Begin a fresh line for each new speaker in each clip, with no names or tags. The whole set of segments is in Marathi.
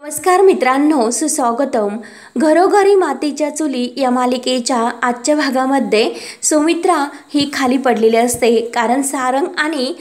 नमस्कार मित्रांनो, सुस्वागतम. घरोघरी मातीच्या चुली या मालिकेच्या आजच्या भागामध्ये सौमित्रा ही खाली पडलेली असते. कारण सारंग आणि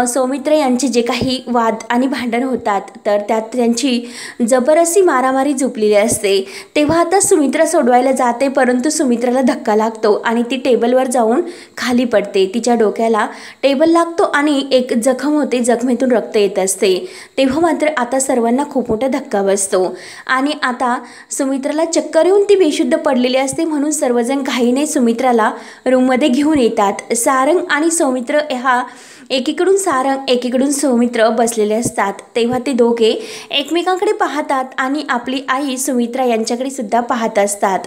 सौमित्र यांचे जे काही वाद आणि भांडण होतात तर त्यात त्यांची जबरदस्ती मारामारी झुपलेली असते. तेव्हा आता सुमित्रा सोडवायला जाते, परंतु सुमित्राला धक्का लागतो आणि ती टेबलवर जाऊन खाली पडते. तिच्या डोक्याला टेबल लागतो आणि एक जखम होते, जखमेतून रक्त येत असते. तेव्हा मात्र आता सर्वांना खूप मोठा धक्का बसतो आणि आता सुमित्राला चक्कर येऊन ती बेशुद्ध पडलेली असते. म्हणून सर्वजण घाईने सुमित्राला रूममध्ये घेऊन येतात. सारंग आणि सौमित्र हा एकीकडून सारंग एकीकडून सौमित्र बसलेले असतात. तेव्हा ते दोघे एकमेकांकडे पाहतात आणि आपली आई सुमित्रा यांच्याकडे सुद्धा पाहत असतात.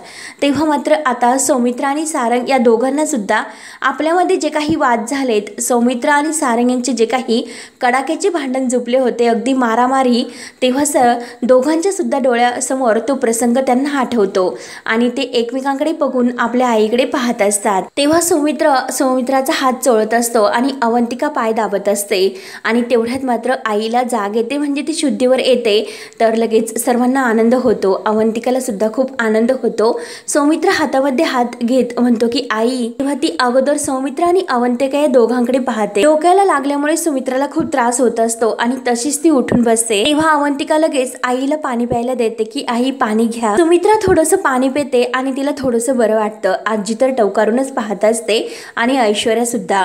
तेव्हा मात्र आता सौमित्र आणि सारंग या दोघांना सुद्धा आपल्यामध्ये जे काही वाद झालेत, सौमित्र आणि सारंग यांचे जे काही कडाक्याचे भांडण झुपले होते, अगदी मारामारी, तेव्हा दोघांच्या सुद्धा डोळ्यासमोर तो प्रसंग त्यांना आठवतो आणि ते एकमेकांकडे बघून आपल्या आईकडे पाहत असतात. तेव्हा सौमित्राचा हात चोळत असतो आणि अवंतिका पाय दाबत असते आणि तेवढ्यात मात्र आईला जाग येते, म्हणजे ती शुद्धीवर येते. तर लगेच सर्वांना आनंद होतो. अवंतिकाला सुद्धा खूप आनंद होतो. सौमित्र हातामध्ये हात घेत म्हणतो की आई. तेव्हा ती अगोदर सौमित्र आणि अवंतिका या दोघांकडे पाहते. डोक्याला लागल्यामुळे सुमित्राला खूप त्रास होत असतो आणि तशीच ती उठून बसते. तेव्हा अवंतिका लगेच आईला पाणी प्यायला देते की आई पाणी घ्या. सुमित्रा थोडंसं पाणी पिते आणि तिला थोडंसं बरं वाटतं. आजी तर टवकारूनच पाहत असते आणि ऐश्वर्या सुद्धा.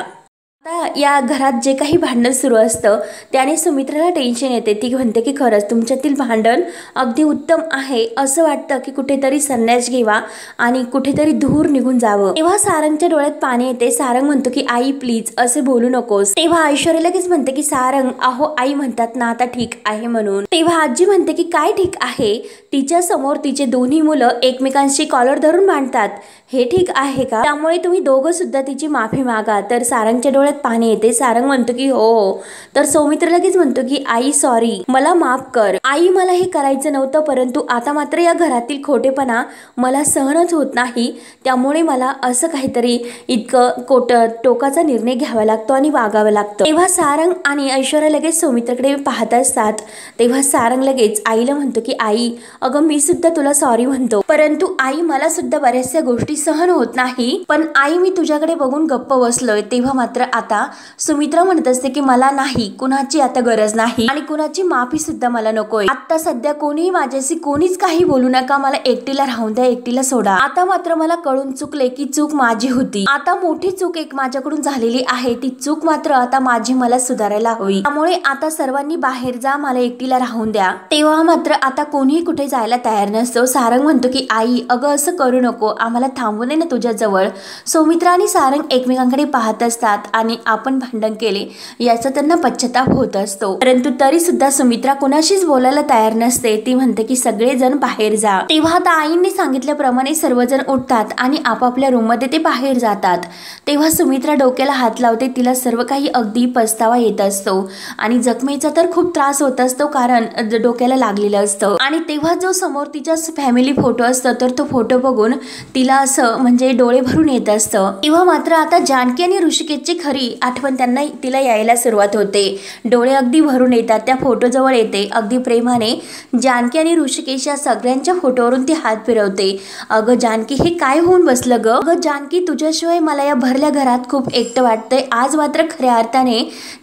या घरात जे काही भांडण सुरू असतं त्याने सुमित्राला टेन्शन येते. ती म्हणते की खरंच तुमच्यातील भांडण अगदी उत्तम आहे. असं वाटतं की कुठेतरी संन्यास घ्यावा आणि कुठेतरी दूर निघून जावं. तेव्हा सारंगच्या डोळ्यात पाणी येते. सारंग म्हणतो की आई प्लीज असे बोलू नकोस. तेव्हा ऐश्वर्या लगेच म्हणते की सारंग, अहो आई म्हणतात ना आता ठीक आहे म्हणून. तेव्हा आजी म्हणते की काय ठीक आहे? तिच्या समोर तिचे दोन्ही मुलं एकमेकांशी कॉलर धरून मांडतात, हे ठीक आहे का? त्यामुळे तुम्ही दोघं सुद्धा तिची माफी मागा. तर सारंगच्या डोळ्यात पाणी येते. सारंग म्हणतो की हो. तर सौमित्र लगेच म्हणतो की आई सॉरी, मला माफ कर आई, मला हे करायचं नव्हतं, परंतु आता मात्र या घरातील खोटेपणा मला सहनच होत नाही, त्यामुळे मला असं काहीतरी इतकं टोकाचा निर्णय घ्यावा लागतो आणि वागावं लागतं. तेव्हा सारंग आणि ऐश्वर्या लगेच सौमित्रकडे पाहत असतात. तेव्हा सारंग लगेच आईला म्हणतो की आई अगं मी सुद्धा तुला सॉरी म्हणतो, परंतु आई मला सुद्धा बऱ्याचशा गोष्टी सहन होत नाही, पण आई मी तुझ्याकडे बघून गप्प बसलोय. तेव्हा मात्र आता सुमित्रा म्हणत असते की मला नाही, कुणाची आता गरज नाही आणि कुणाची माफी सुद्धा मला नकोय. आता सध्या कोणीही माझ्याशी कोणीच काही बोलू नका, मला एकटीला राहून द्या, एकटीला सोडा. आता मात्र मला कळून चुकले की चूक माझी होती. आता मोठी चूक एक माझ्याकडून झालेली आहे, ती चूक मात्र आता माझी मला सुधारायला हवी. त्यामुळे आता सर्वांनी बाहेर जा, मला एकटीला राहून द्या. तेव्हा मात्र आता कोणीही कुठे जायला तयार नसतो. सारंग म्हणतो की आई अगं असं करू नको, आम्हाला थांबू नये ना तुझ्या जवळ. सौमित्रा आणि सारंग एकमेकांकडे पाहत असतात आणि आपण भांडण केले याचा त्यांना पश्चाताप होत असतो, परंतु तरी सुद्धा सुमित्रा कोणाशीच बोलायला तयार नसते. ती म्हणते की सगळेजण बाहेर जा. तेव्हा आता आईंनी सांगितल्याप्रमाणे सर्वजण उठतात आणि आपापल्या रूम मध्ये ते बाहेर जातात. तेव्हा सुमित्रा डोक्याला हात लावते. तिला सर्व काही अगदी पस्तावा येत असतो आणि जखमेचा तर खूप त्रास होत असतो, कारण डोक्याला लागलेलं असतं. आणि तेव्हा जो समोर तिच्या फॅमिली फोटो असतो तर तो फोटो बघून तिला असं म्हणजे डोळे भरून येत असतं. तेव्हा मात्र आता जानकी आणि ऋषिकेशची खरी आठवण त्यांना तिला यायला सुरुवात होते. डोळे अगदी भरून येतात. त्या फोटो जवळ येते. अगदी प्रेमाने जानकी आणि ऋषिकेश या सगळ्यांच्या फोटोवरून ती हात फिरवते. अगं जानकी हे काय होऊन बसलं ग? अगं जानकी तुझ्याशिवाय मला या भरल्या घरात खूप एकटं वाटतंय. आज मात्र खऱ्या अर्थाने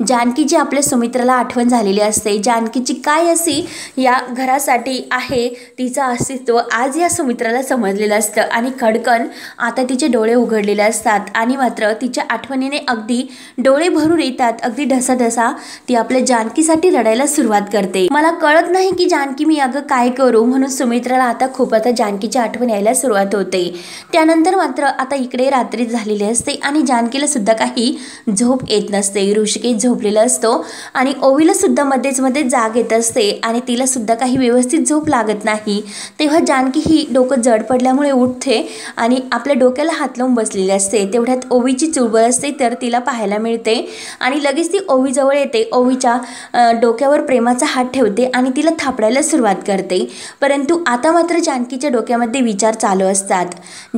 जानकीची आपल्या सुमित्राला आठवण झालेली असते. जानकीची काय अशी या घरासाठी आहे तिचं अस्तित्व आज या सुमित्राला समजलेलं असतं आणि खडकन आता तिचे डोळे उघडलेले असतात आणि मात्र तिच्या आठवणीने अगदी डोळे भरून येतात. अगदी ढसाढसा ती आपल्या जानकीसाठी रडायला सुरुवात करते. मला कळत नाही की जानकी मी अगं काय करू, म्हणून सुमित्राला आता खूप आता जानकीची आठवण यायला सुरुवात होते. त्यानंतर मात्र आता इकडे रात्री झालेली असते आणि जानकीला सुद्धा काही झोप येत नसते. ऋषिकेश झोपलेला असतो आणि ओवीला सुद्धा मध्येच मध्ये जाग येत असते आणि तिला सुद्धा काही व्यवस्थित झोप लागत नाही. तेव्हा जानकी ही डोकं जड पडल्यामुळे उठते आणि आपल्या डोक्याला हात लावून बसलेली असते. तेवढ्यात ओवीची चुळबुळ असते तर तिला पाहायला मिळते आणि लगेच ती ओवीजवळ येते. ओवीच्या डोक्यावर प्रेमाचा हात ठेवते आणि तिला थापडायला सुरुवात करते. परंतु आता मात्र जानकीच्या डोक्यामध्ये विचार चालू असतात.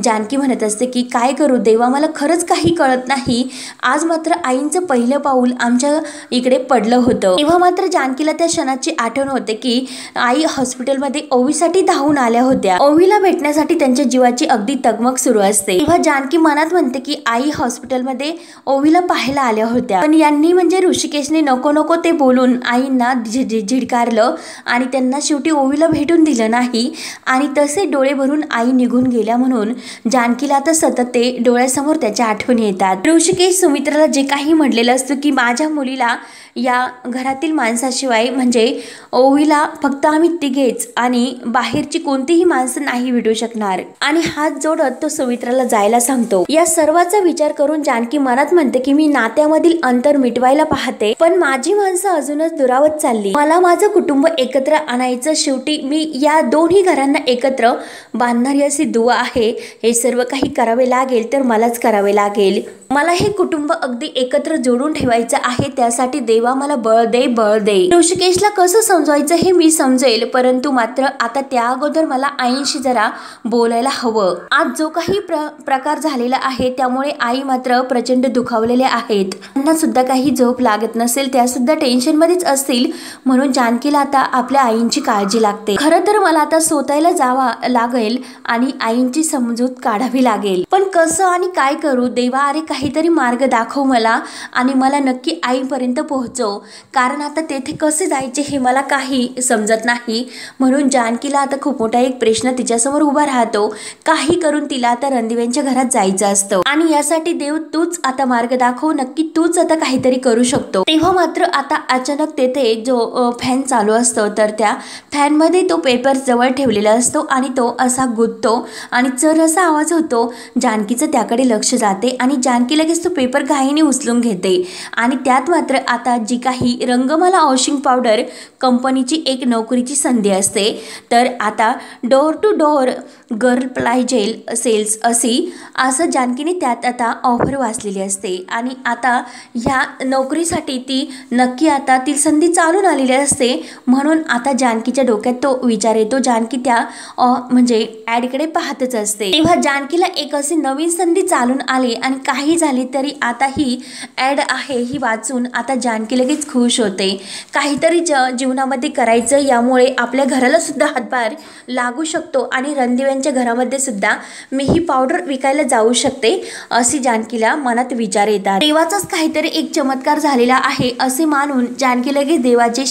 जानकी म्हणत असते की काय करू देवा, मला खरंच काही कळत नाही. आज मात्र आईंचं पहिलं पाऊल आमच्या इकडे पडलं होतं. तेव्हा मात्र जानकीला त्या क्षणाची आठवण होते की आई हॉस्पिटलमध्ये ओवीसाठी धावून आल्या होत्या. ओवीला भेटण्यासाठी त्यांच्या जीवाची अगदी तगमग सुरू असते. तेव्हा जानकी मनात म्हणते की आई हॉस्पिटलमध्ये ओवीला पाहायला आल्या होत्या, पण यांनी म्हणजे ऋषिकेशने नको नको ते बोलून आईंना झिडकारलं आणि त्यांना शेवटी ओवीला भेटून दिलं नाही आणि तसे डोळे भरून आई निघून गेल्या. म्हणून जानकीला आता सतत ते डोळ्यासमोर त्याच्या आठवणी येतात. ऋषिकेश सुमित्राला जे काही म्हटलेलं असतं की माझ्या मुलीला या घरातील माणसाशिवाय म्हणजे ओवीला फक्त आम्ही तिघेच आणि बाहेरची कोणतीही माणसं नाही भेटू शकणार आणि हात जोडत तो सुमित्राला जायला सांगतो. या सर्वाचा विचार करून जानकी मनात म्हणते की मी नात्यामधील अंतर मिटवायला पाहते, पण माझी माणसं अजूनच दुरावत चालली. मला माझं कुटुंब एकत्र आणायचं, शेवटी मी या दोन्ही घरांना एकत्र बांधणारी अशी दुवा आहे. हे सर्व काही करावे लागेल तर मलाच करावे लागेल. मला हे कुटुंब अगदी एकत्र जोडून ठेवायचं आहे. त्यासाठी देवा मला बळ दे, बळ दे. ऋषिकेशला कसं समजवायचं हे मी समजेल, परंतु मात्र आता त्या अगोदर मला आईंशी जरा बोलायला हवं. आज जो काही प्रकार झालेला आहे त्यामुळे आई मात्र प्रचंड दुखावलेल्या आहेत. त्यांना सुद्धा काही झोप लागत नसेल, त्या सुद्धा टेन्शन मध्येच असतील. म्हणून जानकीला आता आपल्या आईंची काळजी लागते. खरं तर मला आता स्वतःला जावा लागेल आणि आईंची समजूत काढावी लागेल, पण कसं आणि काय करू देवा, अरे काहीतरी मार्ग दाखव मला आणि मला नक्की आईपर्यंत पोहोचव, कारण आता तेथे कसे जायचे हे मला काही समजत नाही. म्हणून जानकीला आता खूप मोठा एक प्रश्न तिच्यासमोर उभा राहतो. काही करून तिला आता रणदिव्यांच्या घरात जायचं असतं आणि यासाठी देव तूच आता मार्ग दाखव, नक्की तूच आता काहीतरी करू शकतो. तेव्हा मात्र आता अचानक तेथे जो फॅन चालू असतो तर त्या फॅन मध्ये तो पेपर जवळ ठेवलेला असतो आणि तो असा गुदतो आणि चर असा आवाज होतो. जानकीचं त्याकडे लक्ष जाते आणि जानकी लगेच तो पेपर घाईने उचलून घेते आणि त्यात मात्र आता जी काही रंगमाला वॉशिंग पावडर कंपनीची एक नोकरीची संधी असते. तर आता डोअर टू डोअर गर्ल जेल सेल्स असं जानकीने त्यात आता ऑफर वाचलेली असते आणि आता ह्या नोकरीसाठी ती नक्की आता ती संधी चालून आलेली असते. म्हणून आता जानकीच्या डोक्यात तो विचार येतो. जानकी त्या म्हणजे ॲडकडे पाहतच असते. तेव्हा जानकीला एक अशी नवीन संधी चालून आली आणि काही झाली तरी आता ही ॲड आहे ही वाचून आता जानकी लगेच खुश होते. काहीतरी जीवनामध्ये करायचं, यामुळे आपल्या घराला सुद्धा हातभार लागू शकतो आणि रणदिव्यांच्या घरामध्ये सुद्धा मी ही पावडर विकायला जाऊ शकते असे जानकीला मनात विचार येतात. देवाचाच काहीतरी एक चमत्कार झालेला आहे असे मानून जानकी लगेच देवाचे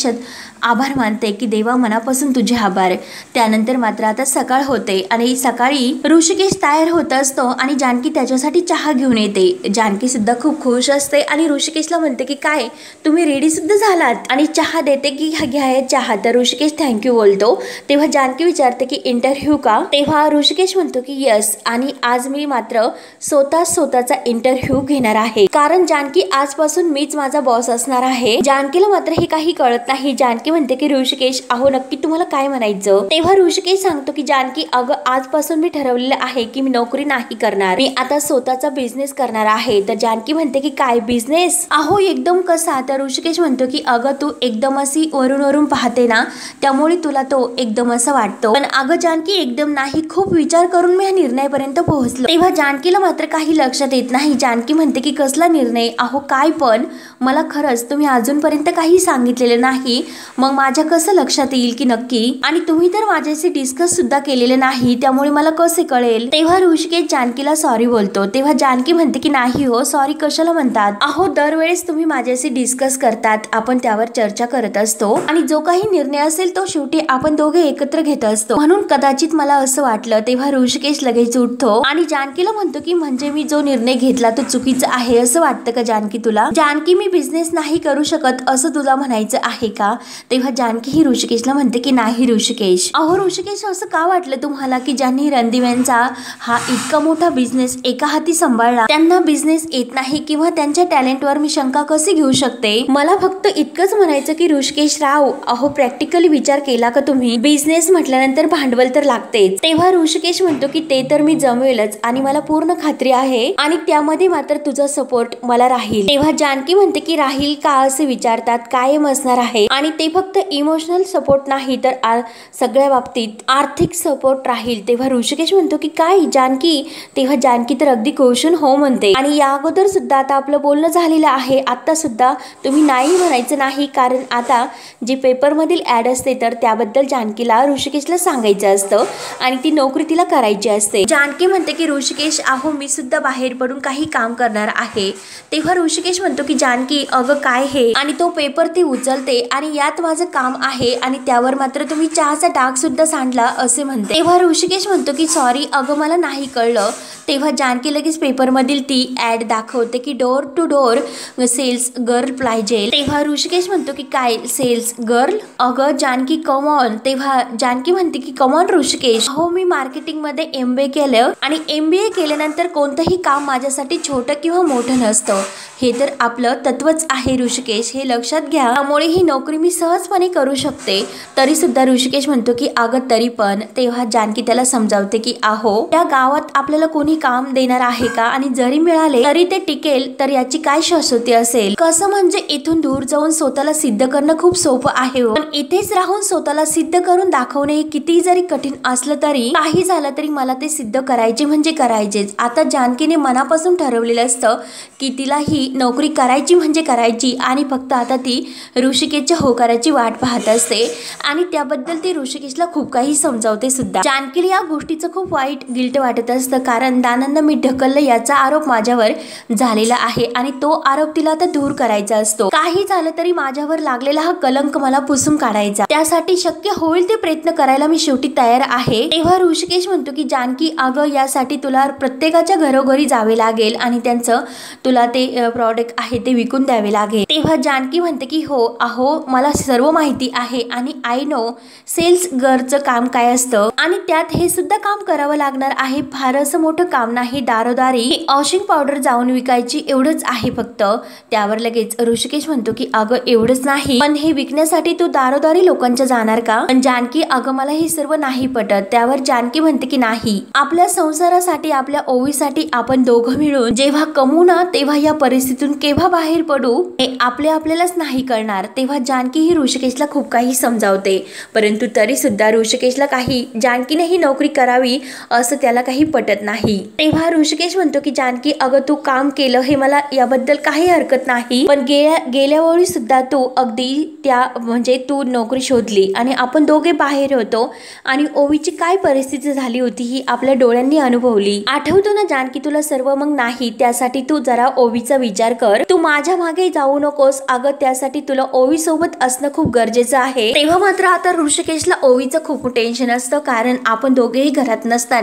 आभार मानते की देवा मनापासून तुझे आभार. त्यानंतर मात्र आता सकाळ होते आणि सकाळी ऋषिकेश तयार होत असतो आणि जानकी त्याच्यासाठी चहा घेऊन येते. जानकी सुद्धा खूप खुश असते आणि ऋषिकेशला म्हणते की काय तुम्ही रेडी सुद्धा झालात आणि चहा देते की घ्या चहा. तर ऋषिकेश थँक्यू बोलतो. तेव्हा जानकी विचारते की इंटरव्ह्यू का? तेव्हा ऋषिकेश म्हणतो की यस, आणि आज मी मात्र स्वतःचा इंटरव्ह्यू घेणार आहे, कारण जानकी आजपासून मीच माझा बॉस असणार आहे. जानकीला मात्र हे काही कळत नाही. जानकी म्हणते की ऋषिकेश अहो नक्की तुम्हाला काय म्हणायचं? तेव्हा ऋषिकेश सांगतो की जानकी अगं आजपासून मी ठरवलेलं आहे की मी नोकरी नाही करणार, मी आता स्वतःचा बिझनेस करणार आहे. तर जानकी म्हणते की काय बिझनेस? अहो एकदम कसा? तर ऋषिकेश म्हणतो की अगं तू एकदम अशी वरून पाहते ना, त्यामुळे तुला तो एकदम असं वाटतो, पण अगं जानकी एकदम नाही, खूप विचार करून मी या निर्णयापर्यंत पोहोचलो. तेव्हा जानकीला मात्र काही लक्षात येत नाही. जानकी म्हणते की कसला निर्णय? अहो काय पण मला खरंच तुम्ही अजूनपर्यंत काही सांगितलेलं नाही, मग माझ्या कसं लक्षात येईल की नक्की, आणि तुम्ही तर माझ्याशी डिस्कस सुद्धा केलेले नाही, त्यामुळे मला कसे कळेल? तेव्हा ऋषिकेश जानकीला सॉरी बोलतो. तेव्हा जानकी म्हणते की नाही हो, सॉरी कशाला म्हणतात? अहो दरवेळेस तुम्ही माझ्याशी डिस्कस करतात, आपण त्यावर चर्चा करत असतो आणि जो काही निर्णय असेल तो शेवटी आपण दोघे एकत्र घेत असतो, म्हणून कदाचित मला असं वाटलं. तेव्हा ऋषिकेश लगेच उठतो आणि जानकीला म्हणतो की म्हणजे मी जो निर्णय घेतला तो चुकीचा आहे असं वाटतं का जानकी तुला? जानकी मी मी बिझनेस नाही करू शकत असं तुला म्हणायचं आहे का? तेव्हा जानकी ही ऋषिकेशला म्हणते की नाही ऋषिकेश. अहो ऋषिकेश, असं का वाटलं तुम्हाला की ज्यांनी रणदिव्यांचा हा इतका मोठा बिझनेस एका हाती सांभाळला त्यांना बिझनेस येत नाही किंवा त्यांच्या टॅलेंटवर मी शंका कशी घेऊ शकते? मला फक्त इतकंच म्हणायचं की ऋषिकेश राव, अहो प्रॅक्टिकली विचार केला का तुम्ही? बिझनेस म्हटल्यानंतर भांडवल तर लागतेच. तेव्हा ऋषिकेश म्हणतो की ते तर मी जमवेलच आणि मला पूर्ण खात्री आहे आणि त्यामध्ये मात्र तुझा सपोर्ट मला राहील. तेव्हा जानकी म्हणते की राहील का असे विचारतात कायम असणार आहे आणि ते फक्त इमोशनल सपोर्ट नाही तर सगळ्या बाबतीत आर्थिक सपोर्ट राहील. तेव्हा ऋषिकेश म्हणतो की काय जानकी? तेव्हा जानकी तर अगदी खुशून हो म्हणते आणि या अगोदर सुद्धा आता आपलं बोलणं झालेलं आहे. आता सुद्धा तुम्ही नाही म्हणायचं नाही, कारण आता जे पेपर मधील ऍड असते तर त्याबद्दल जानकीला ऋषिकेशला सांगायचं असतं आणि ती नोकरी तिला करायची असते. जानकी म्हणते की ऋषिकेश अहो मी सुद्धा बाहेर पडून काही काम करणार आहे. तेव्हा ऋषिकेश म्हणतो की जानकी अगं काय हे, आणि तो पेपर ती उचलते आणि यात माझं काम आहे आणि त्यावर मात्र तुम्ही चहाचा डाग सुद्धा सांडला असे म्हणते. तेव्हा ऋषिकेश म्हणतो की सॉरी अगं मला नाही कळलं. तेव्हा जानकी लगेच पेपर मधील ती ऍड दाखवते की door to door sales girl पाहिजे. तेव्हा ऋषिकेश म्हणतो की काय सेल्स गर्ल? अगं जानकी कम ऑन. तेव्हा जानकी म्हणते की कम ऑन ऋषिकेश, हो मी मार्केटिंग मध्ये MBA केलं आणि MBA केल्यानंतर कोणतंही काम माझ्यासाठी छोटं किंवा मोठं नसतं. हे तर आपलं तत्वच आहे ऋषिकेश, हे लक्षात घ्या. त्यामुळे ही नोकरी मी सहजपणे करू शकते. तरी सुद्धा ऋषिकेश म्हणतो की अगं तरी पण. तेव्हा जानकी त्याला समजावते की अहो त्या गावात आपल्याला कोणी काम देणार आहे का? आणि जरी मिळाले तरी ते टिकेल तर याची काय शाश्वती असेल? कसं म्हणजे इथून दूर जाऊन स्वतःला सिद्ध करणं खूप सोपं आहे, पण इथेच राहून स्वतःला सिद्ध करून दाखवणे हे किती जरी कठीण असलं तरी काही झालं तरी मला ते सिद्ध करायचे म्हणजे करायचेच. आता जानकीने मनापासून ठरवलेलं असतं की तिला ही नोकरी करायची म्हणजे करायची आणि फक्त आता ती ऋषिकेशच्या होकाराची वाट पाहत असते आणि त्याबद्दल ती ऋषिकेशला खूप काही समजावते सुद्धा. जानकीला या गोष्टीचं खूप वाईट गिल्ट वाटत असतं, कारण दानंद मी ढकललं याचा आरोप माझ्यावर झालेला आहे आणि तो आरोप तिला आता दूर करायचा असतो. काही झालं तरी माझ्यावर लागलेला हा कलंक मला पुसून काढायचा, त्यासाठी शक्य होईल ते प्रयत्न करायला मी शेवटी तयार आहे. तेव्हा ऋषिकेश म्हणतो की जानकी अगं यासाठी तुला प्रत्येकाच्या घरोघरी जावे लागेल आणि त्यांचं तुला ते प्रॉडक्ट आहे ते विकून द्यावे लागेल. तेव्हा जानकी म्हणते की हो अहो मला सर्व माहिती आहे आणि आय नो सेल्स गर्लचं काम काय असतं आणि त्यात हे सुद्धा काम करावं लागणार आहे. फार असं मोठं काम नाही, दारोदारी वॉशिंग पावडर जाऊन विकायची एवढंच आहे फक्त. त्यावर लगेच ऋषिकेश म्हणतो की अगं एवढंच नाही, पण हे विकण्यासाठी तू दारोदारी लोकांच्या जाणार का? पण जानकी अगं मला हे सर्व नाही पटत. त्यावर जानकी म्हणते की नाही, आपल्या संसारासाठी आपल्या ओवीसाठी आपण दोघं मिळून जेव्हा कमवू ना तेव्हा या परिस्थितीतून केव्हा बाहेर पडू हे आपल्यालाच नाही कळणार. तेव्हा जानकी ही ऋषिकेशला खूप काही समजावते, परंतु तरी सुद्धा ऋषिकेशला काही जानकीने ही नोकरी करावी असं त्याला काही पटत नाही. तेव्हा ऋषिकेश म्हणतो की जानकी अगं तू काम केलं हे मला याबद्दल काही हरकत नाही, पण गेल्या वेळी सुद्धा तू अगदी त्या म्हणजे तू नोकरी शोधली आणि आपण दोघे बाहेर होतो आणि ओवीची काय परिस्थिती झाली होती ही आपल्या डोळ्यांनी अनुभवली. आठवतो ना जानकी तुला सर्व? मग नाही, त्यासाठी तू जरा ओवीचा विचार कर. तू माझ्या मागे जाऊ नकोस. अगं त्यासाठी तुला ओवी सोबत असणं खूप गरजेचं आहे. तेव्हा मात्र आता ऋषिकेशला ओवीचं खूप टेन्शन असतं, कारण आपण दोघेही घरात नसताना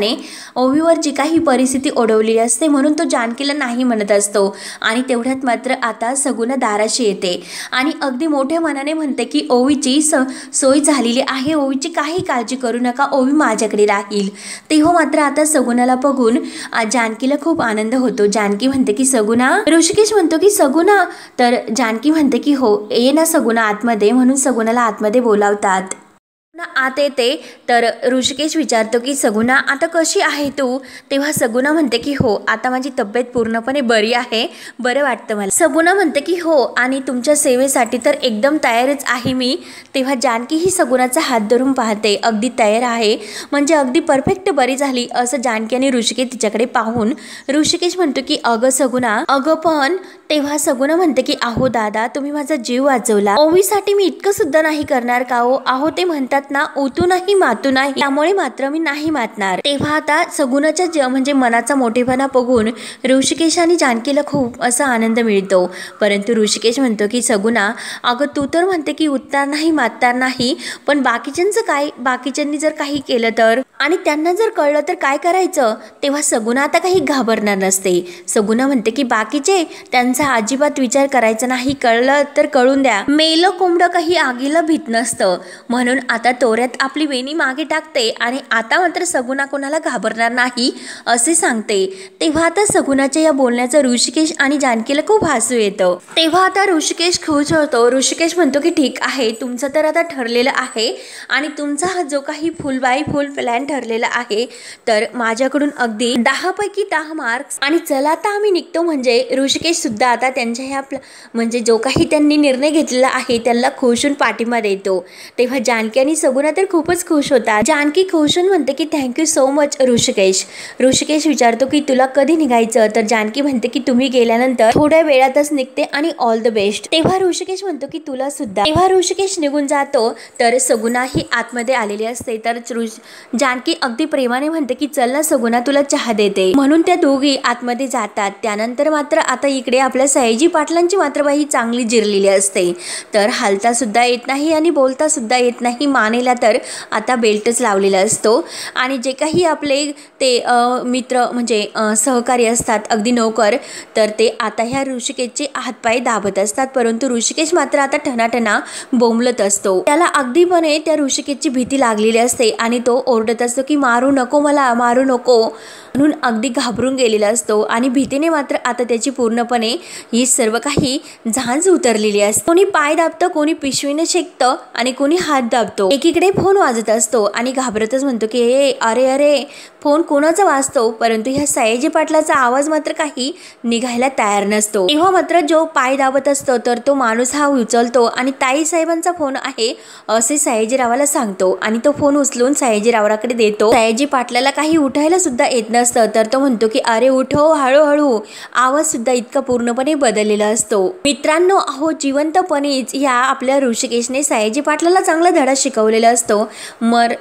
ओवीवर जी काही परिस्थिती ओढवलेली असते म्हणून तो जानकीला नाही म्हणत असतो. आणि तेवढ्यात मात्र आता सगुणा दाराशी येते आणि अगदी मोठ्या मनाने म्हणते की ओवीची सोय झालेली आहे, ओवीची काही काळजी करू नका, ओवी माझ्याकडे राहील. तेव्हा मात्र आता सगुणाला बघून जानकीला खूप आनंद होतो. जानकी म्हणते की सगुणा. ऋषिकेश म्हणतो की सगुणा. तर जानकी म्हणते की हो ये ना सगुणा आतमध्ये, म्हणून सगुणाला आतमध्ये बोलावतात. आत येते तर ऋषिकेश विचारतो की सगुणा आता कशी आहे तू? तेव्हा सगुणा म्हणते की हो आता माझी तब्येत पूर्णपणे बरी आहे, बरं वाटतं मला. सगुणा म्हणते की हो आणि तुमच्या सेवेसाठी तर एकदम तयारच आहे मी. तेव्हा जानकी ही सगुणाचा हात धरून पाहते, अगदी तयार आहे म्हणजे अगदी परफेक्ट बरी झाली असं जानकी आणि ऋषिकेश तिच्याकडे पाहून ऋषिकेश म्हणतो की अगं सगुणा अगं पण. तेव्हा सगुणा म्हणते की अहो दादा तुम्ही माझा जीव वाचवला, ओवीसाठी मी इतकं सुद्धा नाही करणार का हो? अहो ते म्हणतात म्हणतात ना, ओतू नाही मातू नाही, त्यामुळे मात्र मी नाही मातणार. तेव्हा आता सगुणाच्या म्हणजे मनाचा मोठेपणा बघून ऋषिकेश आणि जानकीला खूप असा आनंद मिळतो. परंतु ऋषिकेश म्हणतो की सगुणा, अगं तू तर म्हणते की उतणार नाही मातणार नाही, पण बाकीच्यांचं काय? बाकीच्यांनी जर काही केलं तर आणि त्यांना जर कळलं तर काय करायचं? तेव्हा सगुणा आता काही घाबरणार नसते. सगुणा म्हणते की बाकीचे त्यांचा अजिबात विचार करायचा नाही, कळलं तर कळून द्या. मेलं कोंबडं काही आगीला भीत नसतं, म्हणून आता तोऱ्यात आपली वेणी मागे टाकते आणि आता मात्र सगुणा कोणाला घाबरणार नाही असे सांगते. तेव्हा आता सगुणाच्या या बोलण्याचं ऋषिकेश आणि जानकीला खूप हसू येतं. तेव्हा आता ऋषिकेश खुश होतो. ऋषिकेश म्हणतो की ठीक आहे, तुमचं तर आता ठरलेलं आहे आणि तुमचा हा जो काही फुल बाय फुल प्लॅन ठरलेला आहे तर माझ्याकडून अगदी 10 पैकी 10 मार्क्स. आणि चला आता आम्ही निघतो. म्हणजे ऋषिकेश सुद्धा आता त्यांच्या ह्या म्हणजे जो काही त्यांनी निर्णय घेतलेला आहे त्यांना खुशून पाठिंबा देतो. तेव्हा जानकी आणि सगुणा तर खूपच खुश होतात. जानकी खुशून म्हणते की thank you so much Rishikesh. Rishikesh विचारतो की तुला कधी निघायचं? तर जानकी म्हणते की तुम्ही गेल्यानंतर थोड्या वेळातच निघते आणि ऑल द बेस्ट. तेव्हा ऋषिकेश म्हणतो की तुला सुद्धा. तेव्हा ऋषिकेश निघून जातो तर सगुणा ही आतमध्ये आलेली असते. तर जानकी अगदी प्रेमाने म्हणते की चल ना सगुणा, तुला चहा देते. म्हणून त्या दोघी आतमध्ये जातात. त्यानंतर मात्र आता इकडे आपल्या सयाजी पाटलांची मात्र बाई चांगली जिरलेली असते. तर हालता सुद्धा येत नाही आणि बोलता सुद्धा येत नाही. मानेला तर आता बेल्टच लावलेला असतो आणि जे काही आपले ते मित्र म्हणजे सहकारी असतात, अगदी नौकर, तर ते आता ह्या ऋषिकेशचे हातपाय दाबत असतात. परंतु ऋषिकेश मात्र आता ठणाठणा बोंबलत असतो. त्याला अगदीपणे त्या ऋषिकेशची भीती लागलेली असते आणि तो ओरडत असतो की मारू नको मला, मारू नको, म्हणून अगदी घाबरून गेलेला असतो. आणि भीतीने मात्र आता त्याची पूर्णपणे ही सर्व काही झांज उतरलेली असते. कोणी पाय दाबतं, कोणी पिशवीने शेकतं आणि कोणी हात दाबतो. एकीकडे फोन वाजत असतो आणि घाबरतच म्हणतो की अरे अरे फोन कोणाचा वाजतो? परंतु ह्या सयाजी पाटलाचा आवाज मात्र काही निघायला तयार नसतो. तेव्हा मात्र जो पाय दाबत असतो तर तो माणूस हा उचलतो आणि ताई साहेबांचा फोन आहे असे सयाजीरावाला सांगतो आणि तो फोन उचलून सयाजीरावाकडे देतो. सयाजी पाटलाला काही उठायला सुद्धा येत नसतं तर तो म्हणतो की अरे उठव हळूहळू. आवाज सुद्धा इतका पूर्णपणे बदललेला असतो. मित्रांनो, अहो जिवंतपणेच ह्या आपल्या ऋषिकेशने सयाजी पाटलाला चांगला धडा शिकवलेला असतो.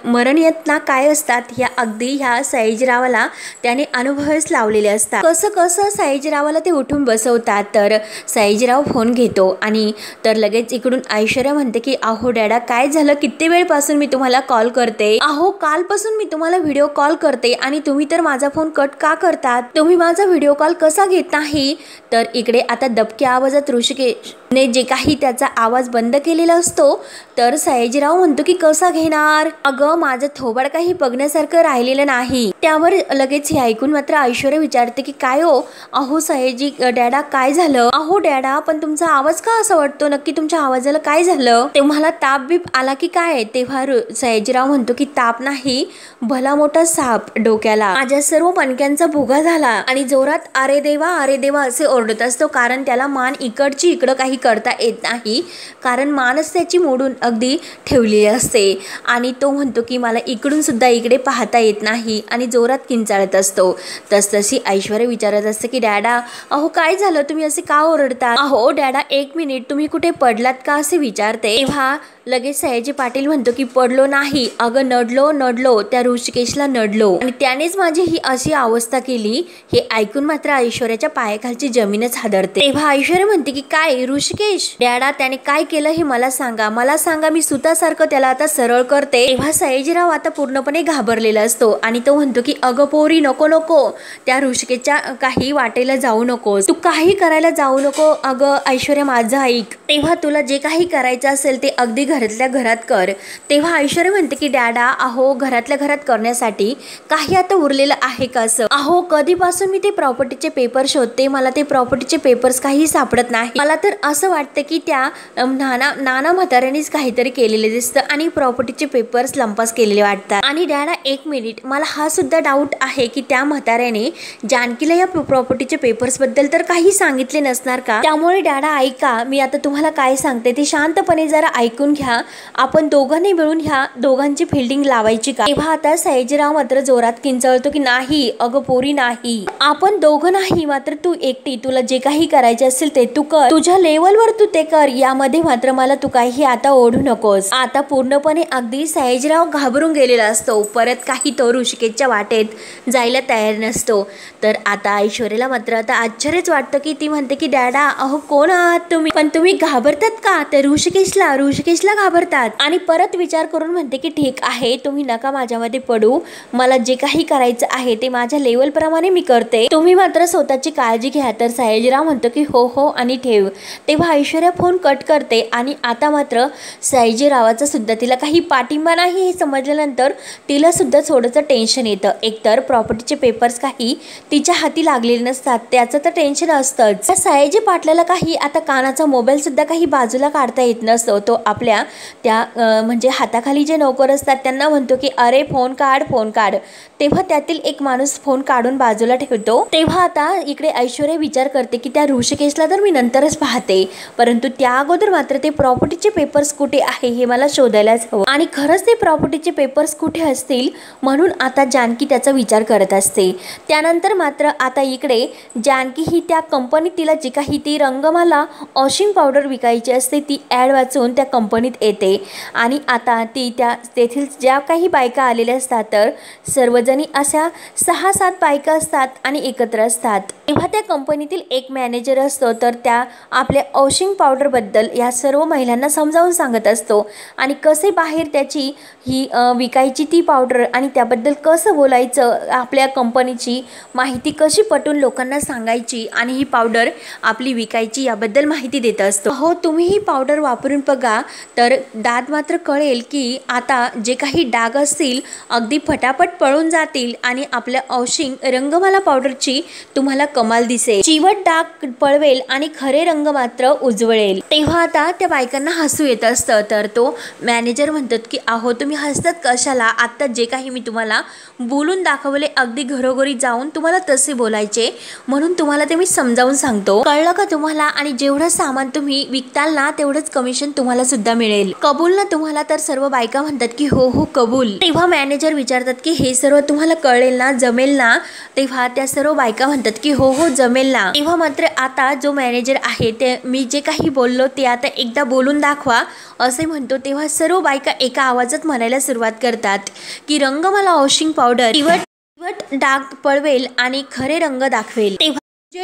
मरण यत्ना काय असतात ह्या अगदी ह्या सयाजीरावाला त्याने अनुभवच लावलेले असतात. कसं सयाजीरावाला ते उठून बसवतात. तर सयाजीराव फोन घेतो आणि तर लगेच इकडून ऐश्वर्या म्हणते की अहो डॅडा काय झालं? किती वेळपासून मी तुम्हाला कॉल करते. अहो कालपासून मी तुम्हाला व्हिडिओ कॉल करते आणि तुम्ही तर माझा फोन कट का करतात? तुम्ही माझा व्हिडिओ कॉल कसा घेत नाही? तर इकडे आता दबक्या आवाजात ऋषिकेशने जे काही त्याचा आवाज बंद केलेला असतो तर सयाजीराव म्हणतो की कसा घेणार? अगं माझं थोबाड काही बघण्यासारखं राहिलेलं नाही. त्यावर लगेच हे ऐकून मात्र ऐश्वर्या विचारते की काय हो? अहो सयाजी डॅडा काय झालं? अहो डॅडा पण तुमचा आवाज का असा वाटतो? नक्की तुमच्या आवाजाला काय झालं? तुम्हाला ताप बीप आला की काय? तेव्हा सयाजीराव म्हणतो की ताप नाही, भला मोठा साप डोक्याला, माझ्या सर्व मणक्यांचा भुगा झाला आणि जोरात अरे देवा असे ओरडत असतो. कारण त्याला मान इकडची इकडं काही करता येत नाही, कारण मानच त्याची मोडून अगदी ठेवलेली असते आणि तो म्हणतो की मला इकडून सुद्धा इकडे पाहता येत नाही आणि जोरात किंचाळत असतो. तसतशी ऐश्वर्या विचारत असते की डॅडा अहो काय झालं? तुम्ही असे का ओरडता? अहो डॅडा एक मिनिट, तुम्ही कुठे पडलात का असे विचारते. तेव्हा लगेच सयाजी पाटील म्हणतो की पडलो नाही, अगं नडलो त्या ऋषिकेशला नडलो आणि त्यानेच माझी ही अशी अवस्था केली. हे ऐकून मात्र ऐश्वर्याच्या पायाखालची जमीनच हादरते. तेव्हा ऐश्वर्या म्हणते की काय ऋषिकेश डॅडा त्याने काय केलं हे मला सांगा, मी सुतासारखं त्याला आता सरळ करते. तेव्हा सयाजीराव आता पूर्णपणे घाबरलेला असतो आणि तो म्हणतो की अगं पोरी नको, त्या ऋषिकेशच्या काही वाटेला जाऊ नकोस, तू काही करायला जाऊ नको. अगं ऐश्वर्या माझं ऐक. तेव्हा तुला जे काही करायचं असेल ते अगदी घरातल्या घरात कर. तेव्हा ऐश्वर्या म्हणते की डॅडा अहो घरातल्या घरात करण्यासाठी काही आता उरलेलं आहे का? असं अहो कधीपासून मी ते प्रॉपर्टीचे पेपर शोधते, मला ते प्रॉपर्टीचे पेपर्स काही सापडत नाही. मला तर असं वाटतं की त्या नाना म्हाताऱ्यानेच काहीतरी केलेले दिसतं आणि प्रॉपर्टीचे पेपर्स लंपास केलेले वाटतात. आणि डॅडा एक मिनिट, मला हा सुद्धा डाऊट आहे की त्या म्हाताऱ्याने जानकीला या प्रॉपर्टीचे पेपर्सबद्दल तर काही सांगितले नसणार का? त्यामुळे डॅडा ऐका, मी आता तुम्हाला काय सांगते ते शांतपणे जरा ऐकून घ्या. आपण दोघांनी मिळून ह्या दोघांची फिल्डिंग लावायची का? तेव्हा आता सयाजीराव मात्र जोरात किंचाळतो की नाही अगं पोरी, नाही, आपण दोघं नाही, मात्र तू एकटी, तुला जे काही करायचे असेल ते तू कर, तुझ्या लेवलवर तू ते कर, यामध्ये मात्र मला तू काही आता ओढू नकोस. आता पूर्णपणे अगदी सयाजीराव घाबरून गेलेला असतो. परत काही तो ऋषिकेशच्या वाटेत जायला तयार नसतो. तर आता ऐश्वर्याला मात्र आता आश्चर्यच वाटतं की ती म्हणते की डॅडा अहो कोण आहात तुम्ही, पण तुम्ही घाबरतात का? तर ऋषिकेशला घाबरतात आणि परत विचार करून म्हणते की ठीक आहे, तुम्ही नका माझ्यामध्ये पडू, मला जे काही करायचं आहे ते माझ्या लेवल प्रमाणे मी करते, तुम्ही मात्र स्वतःची काळजी घ्या. तर सयाजीराव म्हणतो की हो हो आणि ठेव. तेव्हा ऐश्वर्या फोन कट करते आणि आता मात्र सयाजीरावाचा सुद्धा तिला काही पाठिंबा नाही हे समजल्यानंतर तिला सुद्धा थोडंसं टेन्शन येतं. एकतर प्रॉपर्टीचे पेपर्स काही तिच्या हाती लागलेले नसतात, त्याचं तर टेन्शन असतंच. सयाजी पाटलाला काही आता कानाचा मोबाईल सुद्धा काही बाजूला काढता येत नसतो. तो आपल्या त्या म्हणजे हाताखाली जे नोकर असतात त्यांना म्हणतो की अरे फोन काढ. तेव्हा त्यातील एक माणूस फोन काढून बाजूला ठेवतो. तेव्हा आता इकडे ऐश्वर्या विचार करते की त्या ऋषिकेशला तर मी नंतरच पाहते, परंतु त्या अगोदर मात्र ते प्रॉपर्टीचे पेपर्स कुठे आहे हे मला शोधायलाच हवं. आणि खरंच ते प्रॉपर्टीचे पेपर्स कुठे असतील म्हणून आता जानकी त्याचा विचार करत असते. त्यानंतर मात्र आता इकडे जानकी ही त्या कंपनीत तिला जी काही ती रंगमाला वॉशिंग पावडर विकायची असते ती ॲड वाचून त्या कंपनीत येते आणि आता ती त्या तेथील ज्या काही बायका आलेल्या असतात तर सर्वजणी अशा 6-7 बायका असतात आणि एकत्र असतात. तेव्हा त्या कंपनीतील एक मॅनेजर असतो तर त्या आपल्या वॉशिंग पावडरबद्दल या सर्व महिलांना समजावून सांगत असतो आणि कसे बाहेर त्याची ही विकायची ती पावडर आणि त्याबद्दल कसं बोलायचं, आपल्या कंपनीची माहिती कशी पटवून लोकांना सांगायची आणि ही पावडर आपली विकायची याबद्दल माहिती देत असतो. हो तुम्ही ही पावडर वापरून बघा तर दात मात्र कळेल की आता जे काही डाग असतील अगदी फटाफट पळून जातील आणि आपल्या वॉशिंग रंगमाला पावडरची तुम्हाला कमाल दिसेल, चिवट डाग पळवेल आणि खरे रंग मात्र उजवळेल. तेव्हा आता त्या बायकांना हसू येत असतं. तर तो मॅनेजर म्हणतात की अहो तुम्ही हसतात कशाला, आत्ता जे काही मी तुम्हाला बोलून दाखवले अगदी घरोघरी जाऊन तुम्हाला तसे बोलायचे, म्हणून तुम्हाला ते मी समजावून सांगतो, कळलं का तुम्हाला? आणि जेवढं सामान तुम्ही विकताल ना तेवढंच कमिशन तुम्हाला सुद्धा मिळेल, कबूल ना तुम्हाला? तर सर्व बायका म्हणतात की हो हो कबूल. तेव्हा मॅनेजर विचारतात की हे सर्व तुम्हाला कळेल ना, जमेल ना? तेव्हा त्या सर्व बायका म्हणतात की हो हो जमेल ना. तेव्हा मात्र आता जो मॅनेजर आहे ते मी जे काही बोललो ते आता एकदा बोलून दाखवा असे म्हणतो. तेव्हा सर्व बायका एका आवाजात म्हणायला सुरुवात करतात की रंगमाला वॉशिंग पावडर चिवट डाग पळवेल आणि खरे रंग दाखवेल. तेव्हा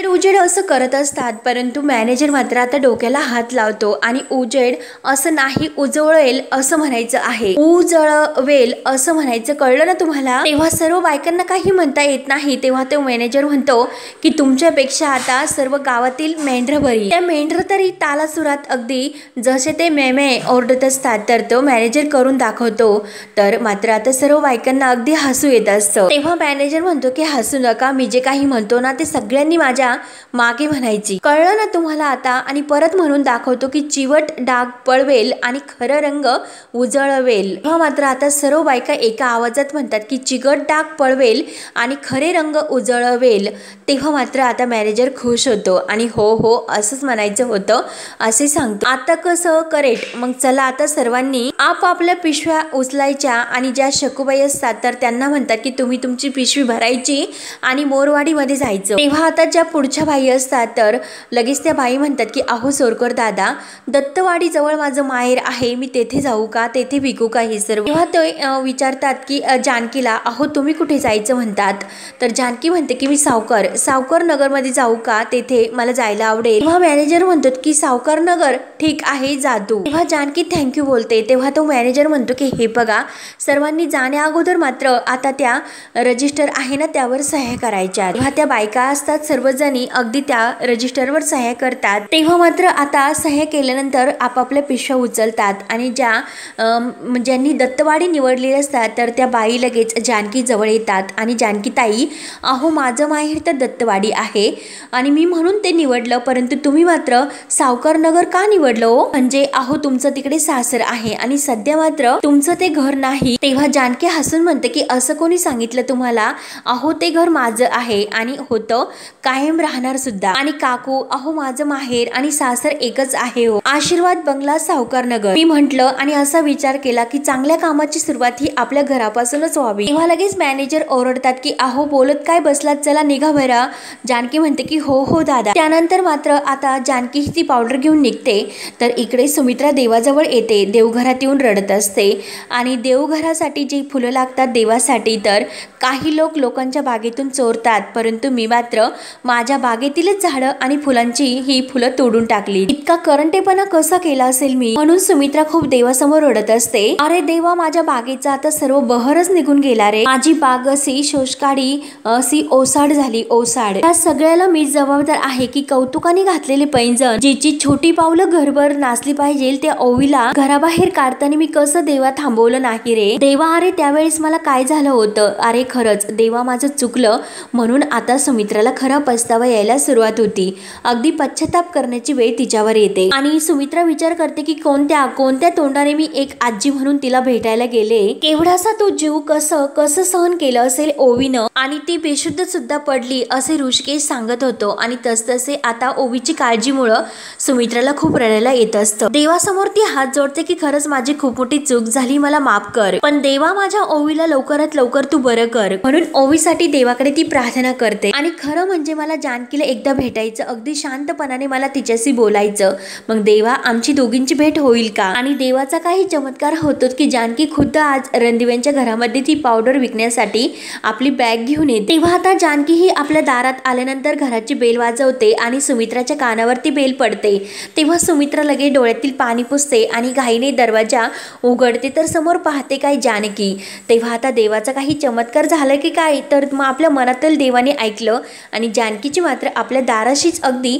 उजेड असं करत असतात, परंतु मॅनेजर मात्र आता डोक्याला हात लावतो आणि उजेड असं नाही उजळवेल असं म्हणायचं आहे, उजळवेल असं म्हणायचं, कळलं ना तुम्हाला? तेव्हा सर्व बायकांना काही म्हणता येत नाही. तेव्हा तो मॅनेजर म्हणतो की तुमच्यापेक्षा आता सर्व गावातील मेंढरं बरी, त्या मेंढरं तरी तालासुरात अगदी जसे ते मेमे ओरडत असतात तर तो मॅनेजर करून दाखवतो. तर मात्र आता सर्व बायकांना अगदी हसू येत असतं. तेव्हा मॅनेजर म्हणतो की हसू नका, मी जे काही म्हणतो ना ते सगळ्यांनी मागे म्हणायची, कळलं ना तुम्हाला आता? आणि परत म्हणून दाखवतो की चिवट डाग पळवेल आणि खरं रंग उजळवेल. तेव्हा मात्र आता सर्व बायका एका आवाजात म्हणतात की चिकट डाग पळवेल आणि खरे रंग उजळवेल. तेव्हा मात्र आता मॅनेजर खुश होतो आणि हो हो असंच म्हणायचं होतं असे सांगतो. आता कसं करेक्ट? मग चला आता सर्वांनी आपापल्या पिशव्या उचलायच्या आणि ज्या शकुबाई असतात तर त्यांना म्हणतात की तुम्ही तुमची पिशवी भरायची आणि मोरवाडीमध्ये जायचं. तेव्हा आता ज्या पुढच्या बाई असतात तर लगेच त्या बाई म्हणतात की अहो सोरकर दादा, दत्तवाडी जवळ माझं माहेर आहे, मी तेथे जाऊ का, तेथे विकू का हे सर्व? तेव्हा ते विचारतात की जानकीला अहो तुम्ही कुठे जायचं म्हणतात? तर जानकी म्हणते की मी सावकार नगरमध्ये जाऊ का, तेथे मला जायला आवडेल. तेव्हा मॅनेजर म्हणतो की सावकार नगर, ठीक आहे जा तू. तेव्हा जानकी थँक्यू बोलते. तेव्हा तो मॅनेजर म्हणतो की हे बघा सर्वांनी जाण्या अगोदर मात्र आता त्या रजिस्टर आहे ना त्यावर सह्या करायच्या. तेव्हा त्या बायका असतात सर्वजण सर्वजणी अगदी त्या रजिस्टरवर सह्या करतात। तेव्हा मात्र आता सह्या केल्यानंतर आपापल्या पिशव्या उचलतात आणि ज्यांनी दत्तवाडी निवडलेली असतात तर त्या बाई लगेच जानकी जवळ येतात आणि जानकी ताई, अहो माझं माहेर तर दत्तवाडी आहे आणि मी म्हणून ते निवडलं, परंतु तुम्ही मात्र सावकार नगर का निवडलं हो? म्हणजे अहो तुमचं तिकडे सासर आहे आणि सध्या मात्र तुमचं ते घर नाही। तेव्हा जानकी हसून म्हणते की असं कोणी सांगितलं तुम्हाला? अहो ते घर माझं आहे आणि होतं, कायम राहणार सुद्धा। आणि काकू, अहो माझं माहेर आणि सासर एकच आहे हो। आशीर्वाद बंगला सावकार नगर। मी म्हंटल आणि असा विचार केला की चांगल्या कामाची सुरुवात ही आपल्या घरापासूनच व्हावी। तेव्हा लगेच मॅनेजर ओरडतात की अहो बोलत काय बसलात, चला निघा बरा। जानकी म्हणते की हो हो दादा। त्यानंतर मात्र आता जानकी ती पावडर घेऊन निघते तर इकडे सुमित्रा देवाजवळ येते, देवघरात येऊन रडत असते आणि देवघरासाठी जी फुलं लागतात देवासाठी तर काही लोकांच्या बागेतून चोरतात, परंतु मी मात्र माझ्या बागेतीलच झाडं आणि फुलांची ही फुलं तोडून टाकली। इतका करंटेपणा कसा केला असेल मी, म्हणून सुमित्रा खूप देवासमोर रडत असते। अरे देवा, माझ्या बागेचा आता सर्व बहरच निघून गेला रे। माझी बाग अशी शोषकाडी अशी ओसाड झाली, ओसाड। या सगळ्याला मी जबाबदार आहे की कौतुकाने घातलेले पैंजण, जिची छोटी पावलं घरभर नाचली पाहिजे त्या ओवीला घराबाहेर काढताना मी कसं देवा थांबवलं नाही रे देवा। अरे त्यावेळेस मला काय झालं होतं? अरे खरंच देवा माझं चुकलं, म्हणून आता सुमित्राला खरा पस्तावा यायला सुरुवात होती। अगदी पश्चाताप करण्याची वेळ तिच्यावर येते आणि सुमित्रा विचार करते की कोणत्या तोंडाने मी एक आजी म्हणून तिला भेटायला गेले, केवढासा तो जीव कसं सहन केलं असेल ओवीनं, आणि ती बेशुद्ध सुद्धा पडली असे ऋषिकेश सांगत होतो। आणि तसतसे आता ओवीची काळजीमुळं सुमित्राला खूप रडायला येत असतं। देवासमोर ती हात जोडते की खरंच माझी खूप मोठी चूक झाली, मला माफ कर, पण देवा माझ्या ओवीला लवकरात लवकर तू बरं कर। म्हणून ओवीसाठी देवाकडे ती प्रार्थना करते आणि खरं म्हणजे मला जानकीला एकदा भेटायचं, अगदी शांतपणाने मला तिच्याशी बोलायचं। मग देवा आमची दोघींची भेट होईल का? आणि देवाचा काही चमत्कार होतो की जानकी खुद्द आज रणदिव्यांच्या घरामध्ये ती पावडर विकण्यासाठी आपली बॅग घेऊन येते। तेव्हा आता जानकी ही आपल्या दारात आल्यानंतर घराची बेल वाजवते आणि सुमित्राच्या कानावरती बेल पडते। तेव्हा सुमित्रा लगेच डोळ्यातील पाणी पुसते आणि घाईने दरवाजा उघडते तर समोर पाहते काय जानकी। तेव्हा आता देवाचा काही चमत्कार झाला की काय, तर मग आपल्या मनातील देवाने ऐकलं आणि जानकीची मात्र आपल्या दाराशीच अगदी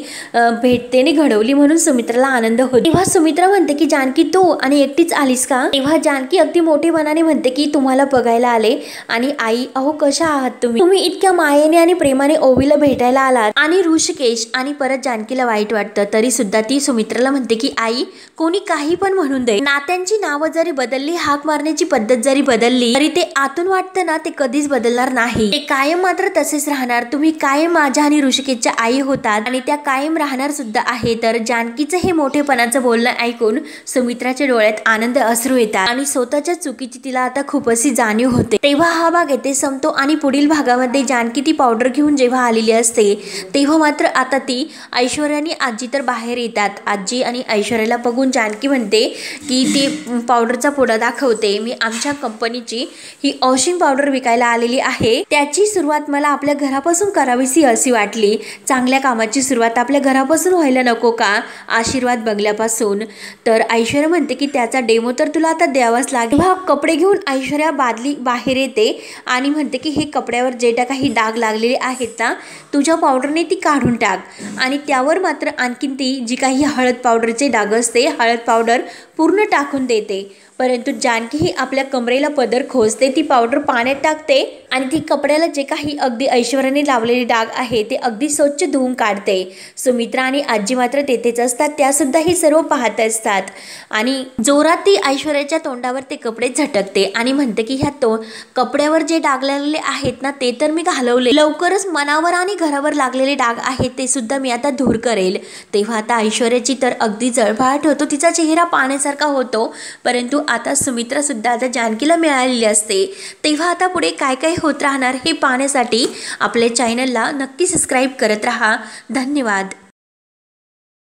भेटतेने घडवली, म्हणून सुमित्राला आनंद होतो। तेव्हा सुमित्रा म्हणते की जानकी तू आणि एकटीच आलीस का? तेव्हा जानकी अगदी मोठेपणाने म्हणते की तुम्हाला बघायला आले आणि आई, अहो कशा आहात तुम्ही इतक्या मायेने आणि प्रेमाने ओवीला भेटायला आलात। आणि ऋषिकेश आणि परत जानकीला वाईट वाटतं तरी सुद्धा ती सुमित्राला म्हणते की आई, कोणी काही पण म्हणून दे, नात्यांची नावं जरी बदलली, हाक मारण्याची पद्धत जरी बदलली तरी ते आतून वाटतं ना ते कधीच बदलणार नाही, ते कायम मात्र तसेच राहणार। तुम्ही कायम माझ्या आणि ऋषिकेशच्या आई होतात आणि त्या कायम राहणार सुद्धा आहे। तर जानकीचं हे मोठेपणाचं बोलणं ऐकून सुमित्राच्या डोळ्यात आनंद अश्रू येतात आणि स्वतःच्या चुकीची तिला आता खूप अशी जाणीव होते। तेव्हा हा भाग येथे संपतो आणि पुढील भागामध्ये जानकी ती पावडर घेऊन जेव्हा आलेली असते तेव्हा मात्र आता ती ऐश्वर्या आणि आजी तर बाहेर येतात। आजी आणि ऐश्वर्याला बघून जानकी म्हणते की ती पावडरचा पुडा दाखवते, मी आमच्या कंपनीची ही वॉशिंग पावडर विकायला आलेली आहे, त्याची सुरुवात मला आपल्या घरापासून करावीशी अशी वाटली। चांगल्या कामाची सुरुवात आपल्या घरापासून व्हायला नको का? आशीर्वाद बंगल्यापासून। तर ऐश्वर्या म्हणते की त्याचा डेमो तर तुला आता द्यावाच लागेल। कपडे घेऊन ऐश्वर्या बाहेर येते आणि म्हणते की हे कपड्यावर जे काही डाग लागलेले आहेत ना, तुझ्या पावडरने ती काढून टाक। आणि त्यावर मात्र आणखीन ती जी काही हळद पावडरचे डाग असते, हळद पावडर पूर्ण टाकून देते। परंतु जानकी ही आपल्या कमरेला पदर खोचते, ती पावडर पाण्यात टाकते आणि ती कपड्याला जे काही अगदी ऐश्वर्याने लावलेले डाग आहे ते अगदी स्वच्छ धुवून काढते। सुमित्रा आणि आजी मात्र तेथेच असतात, त्या सुद्धा हे सर्व पाहत असतात आणि जोरात ती ऐश्वर्याच्या तोंडावर ते कपडे झटकते आणि म्हणते की ह्या कपड्यावर जे डाग लागलेले आहेत ना ते तर मी घालवले, लवकरच मनावर आणि घरावर लागलेले डाग आहेत ते सुद्धा मी आता दूर करेल। तेव्हा आता ऐश्वर्याची तर अगदी जळफळाट होतो, तिचा चेहरा पाण्यासारखा होतो। परंतु आता सुमित्रा सुद्धा आता जानकीला मिळालेली असते। तेव्हा आता पुढे काय काय होत राहणार हे पाहण्यासाठी आपल्या चॅनलला नक्की सबस्क्राईब करत राहा। धन्यवाद।